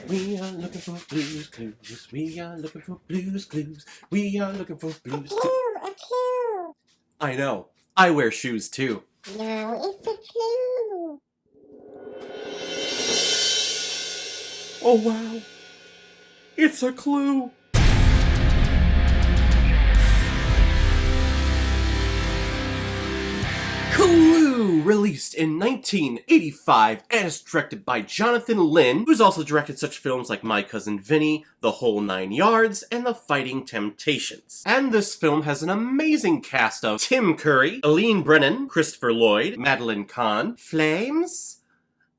We are looking for blues clues. We are looking for blues clues. We are looking for blues clues. A clue. I know. I wear shoes too. No, it's a clue. Oh wow. It's a clue. Clue! Released in 1985 and is directed by Jonathan Lynn, who's also directed such films like My Cousin Vinny, The Whole Nine Yards, and The Fighting Temptations. And this film has an amazing cast of Tim Curry, Eileen Brennan, Christopher Lloyd, Madeline Kahn, Flames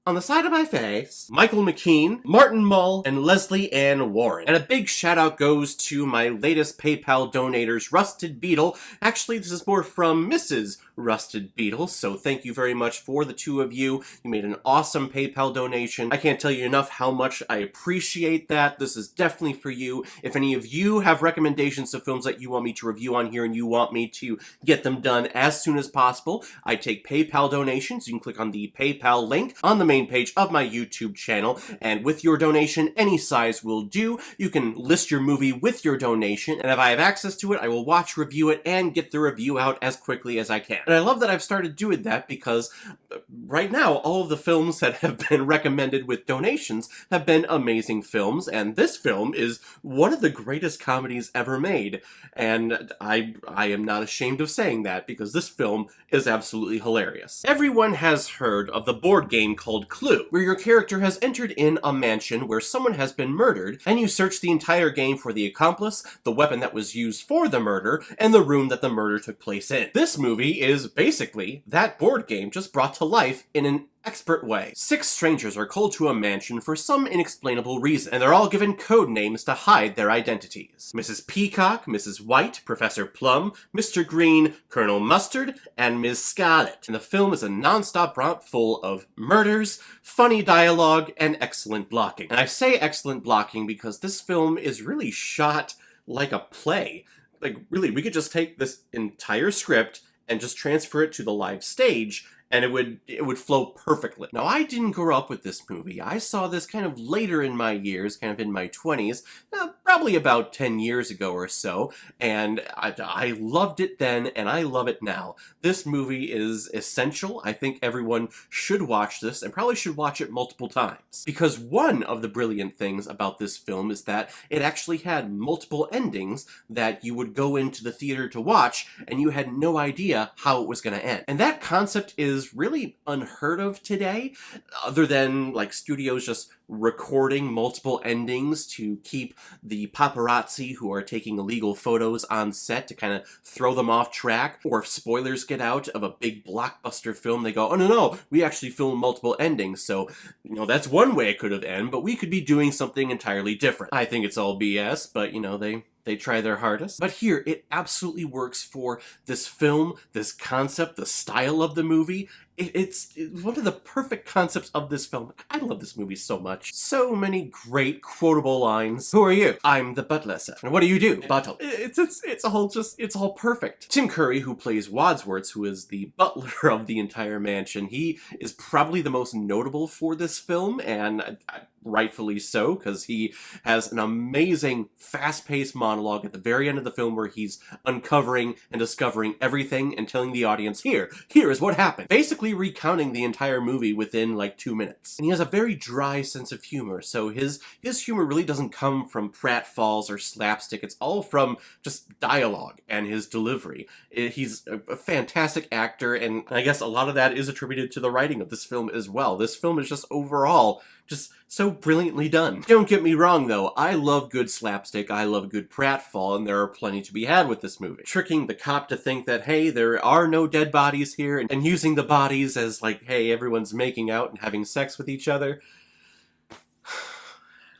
on the side of my face, Michael McKean, Martin Mull, and Leslie Ann Warren. And a big shout out goes to my latest PayPal donators, Rusted Beetle. Actually, this is more from Mrs. Rusted Beetle, so thank you very much for the two of you. You made an awesome PayPal donation. I can't tell you enough how much I appreciate that. This is definitely for you. If any of you have recommendations of films that you want me to review on here and you want me to get them done as soon as possible, I take PayPal donations. You can click on the PayPal link on the main page of my YouTube channel, and with your donation, any size will do. You can list your movie with your donation, and if I have access to it, I will watch, review it, and get the review out as quickly as I can. And I love that I've started doing that because right now, all of the films that have been recommended with donations have been amazing films, and this film is one of the greatest comedies ever made. And I am not ashamed of saying that because this film is absolutely hilarious. Everyone has heard of the board game called Clue, where your character has entered in a mansion where someone has been murdered, and you search the entire game for the accomplice, the weapon that was used for the murder, and the room that the murder took place in. This movie is basically that board game just brought to life in an expert way. 6 strangers are called to a mansion for some inexplainable reason, and they're all given code names to hide their identities. Mrs. Peacock, Mrs. White, Professor Plum, Mr. Green, Colonel Mustard, and Ms. Scarlet. And the film is a non-stop romp full of murders, funny dialogue, and excellent blocking. And I say excellent blocking because this film is really shot like a play. Like, really, we could just take this entire script and just transfer it to the live stage, and it would flow perfectly. Now, I didn't grow up with this movie. I saw this kind of later in my years, kind of in my 20s, probably about 10 years ago or so, and I loved it then, and I love it now. This movie is essential. I think everyone should watch this, and probably should watch it multiple times. Because one of the brilliant things about this film is that it actually had multiple endings that you would go into the theater to watch, and you had no idea how it was going to end. And that concept is really unheard of today, other than like studios just recording multiple endings to keep the paparazzi who are taking illegal photos on set to kind of throw them off track. Or if spoilers get out of a big blockbuster film, they go, oh no, we actually filmed multiple endings, so that's one way it could have ended, but we could be doing something entirely different. I think it's all BS, but they try their hardest. But here, it absolutely works for this film, this concept, the style of the movie. It's one of the perfect concepts of this film. I love this movie so much. So many great quotable lines. Who are you? I'm the butler, sir. And what do you do? Buttle. It's all perfect. Tim Curry, who plays Wadsworth, who is the butler of the entire mansion, he is probably the most notable for this film, and rightfully so, because he has an amazing, fast-paced monologue at the very end of the film where he's uncovering and discovering everything and telling the audience, here is what happened. Basically recounting the entire movie within like 2 minutes. And he has a very dry sense of humor, so his humor really doesn't come from pratfalls or slapstick. It's all from just dialogue and his delivery. He's a fantastic actor, and I guess a lot of that is attributed to the writing of this film as well. This film is just overall just so brilliantly done. Don't get me wrong though, I love good slapstick, I love good pratfall, and there are plenty to be had with this movie. Tricking the cop to think that, hey, there are no dead bodies here, and using the bodies as like, hey, everyone's making out and having sex with each other. I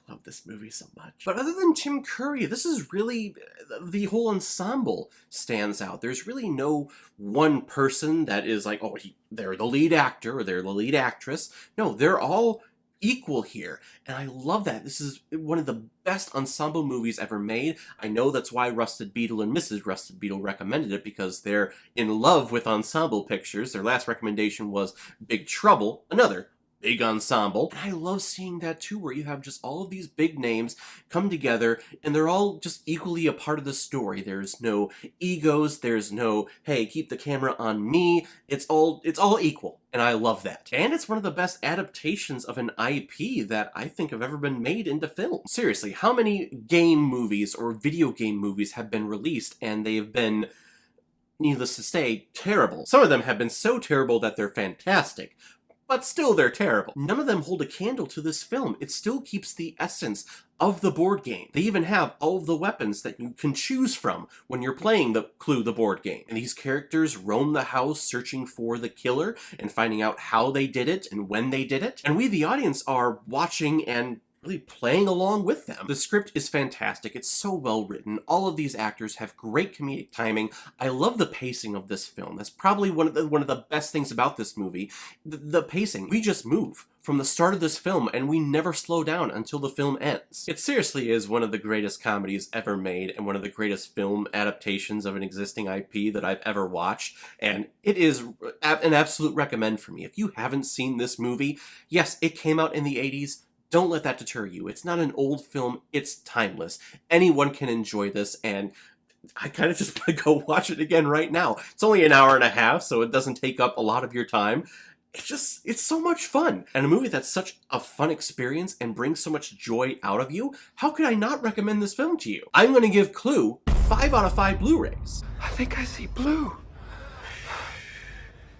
love this movie so much. But other than Tim Curry, this is really, the whole ensemble stands out. There's really no one person that is like, oh, they're the lead actor or they're the lead actress. No, they're all equal here, and I love that. This is one of the best ensemble movies ever made. I know that's why Rusted Beetle and Mrs. Rusted Beetle recommended it, because they're in love with ensemble pictures. Their last recommendation was Big Trouble, another big ensemble. And I love seeing that too, where you have just all of these big names come together and they're all just equally a part of the story. There's no egos, there's no, hey, keep the camera on me. It's all equal. And I love that. And it's one of the best adaptations of an IP that I think have ever been made into film. Seriously, how many game movies or video game movies have been released and they have been, needless to say, terrible? Some of them have been so terrible that they're fantastic, but still they're terrible. None of them hold a candle to this film. It still keeps the essence of the board game. They even have all of the weapons that you can choose from when you're playing the Clue the board game. And these characters roam the house searching for the killer and finding out how they did it and when they did it. And we, the audience, are watching and really playing along with them. The script is fantastic. It's so well written. All of these actors have great comedic timing. I love the pacing of this film. That's probably one of the best things about this movie. The pacing. We just move from the start of this film and we never slow down until the film ends. It seriously is one of the greatest comedies ever made and one of the greatest film adaptations of an existing IP that I've ever watched, and it is an absolute recommend for me. If you haven't seen this movie, yes, it came out in the 80s. Don't let that deter you. It's not an old film, it's timeless. Anyone can enjoy this, and I kind of just want to go watch it again right now. It's only an hour and a half, so it doesn't take up a lot of your time. It's so much fun. And a movie that's such a fun experience and brings so much joy out of you, how could I not recommend this film to you? I'm going to give Clue 5 out of 5 Blu-rays. I think I see blue.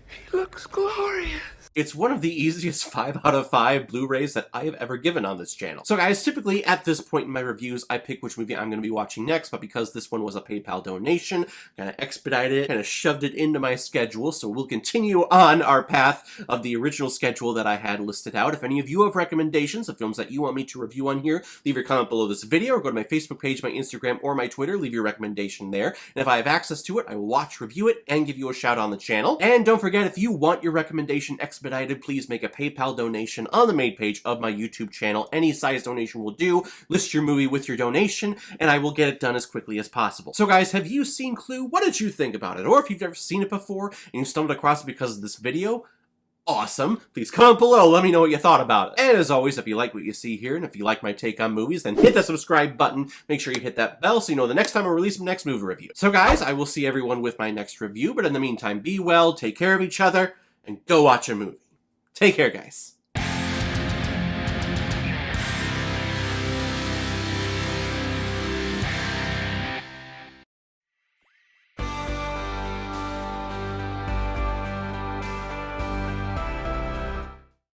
He looks glorious. It's one of the easiest 5 out of 5 Blu-rays that I have ever given on this channel. So guys, typically at this point in my reviews, I pick which movie I'm going to be watching next, but because this one was a PayPal donation, kind of expedited it, kind of shoved it into my schedule, so we'll continue on our path of the original schedule that I had listed out. If any of you have recommendations of films that you want me to review on here, leave your comment below this video, or go to my Facebook page, my Instagram, or my Twitter, leave your recommendation there. And if I have access to it, I will watch, review it, and give you a shout on the channel. And don't forget, if you want your recommendation expedited, please make a PayPal donation on the main page of my YouTube channel. Any size donation will do. List your movie with your donation, and I will get it done as quickly as possible. So guys, have you seen Clue? What did you think about it? Or if you've never seen it before and you stumbled across it because of this video, awesome. Please comment below, let me know what you thought about it. And as always, if you like what you see here, and if you like my take on movies, then hit that subscribe button. Make sure you hit that bell so you know the next time I release my next movie review. So guys, I will see everyone with my next review, but in the meantime, be well, take care of each other, and go watch a movie. Take care, guys.